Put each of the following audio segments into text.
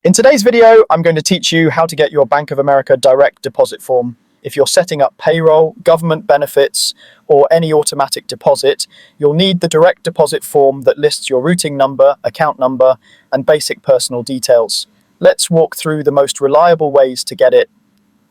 In today's video, I'm going to teach you how to get your Bank of America direct deposit form. If you're setting up payroll, government benefits, or any automatic deposit, you'll need the direct deposit form that lists your routing number, account number, and basic personal details. Let's walk through the most reliable ways to get it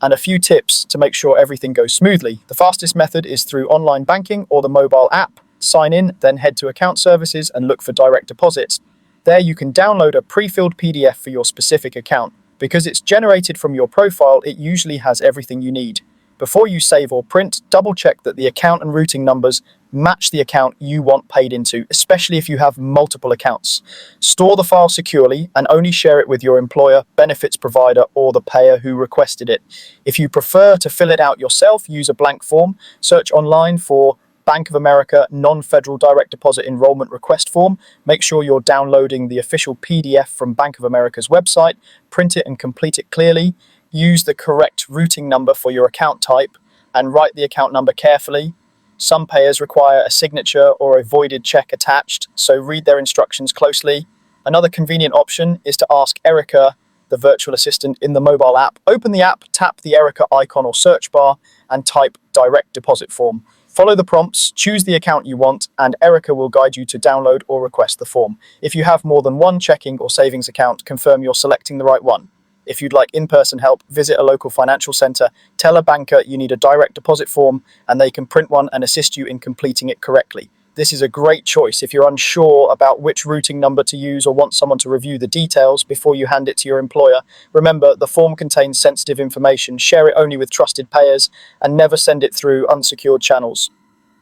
and a few tips to make sure everything goes smoothly. The fastest method is through online banking or the mobile app. Sign in, then head to account services and look for direct deposits. There you can download a pre-filled PDF for your specific account. Because it's generated from your profile, it usually has everything you need. Before you save or print, double check that the account and routing numbers match the account you want paid into, especially if you have multiple accounts. Store the file securely and only share it with your employer, benefits provider, or the payer who requested it. If you prefer to fill it out yourself, use a blank form. Search online for Bank of America non-federal direct deposit enrollment request form. Make sure you're downloading the official PDF from Bank of America's website. Print it and complete it clearly. Use the correct routing number for your account type and write the account number carefully. Some payers require a signature or a voided check attached, so read their instructions closely. Another convenient option is to ask Erica, the virtual assistant in the mobile app. Open the app, tap the Erica icon or search bar, and type direct deposit form. Follow the prompts, choose the account you want, and Erica will guide you to download or request the form. If you have more than one checking or savings account, confirm you're selecting the right one. If you'd like in-person help, visit a local financial center, tell a banker you need a direct deposit form, and they can print one and assist you in completing it correctly. This is a great choice if you're unsure about which routing number to use or want someone to review the details before you hand it to your employer. Remember, the form contains sensitive information. Share it only with trusted payers and never send it through unsecured channels.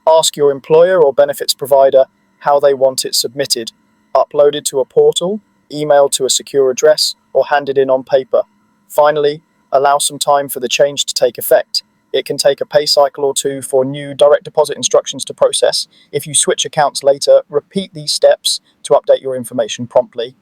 Ask your employer or benefits provider how they want it submitted. Uploaded to a portal, emailed to a secure address, or handed in on paper. Finally, allow some time for the change to take effect. It can take a pay cycle or two for new direct deposit instructions to process. If you switch accounts later, repeat these steps to update your information promptly.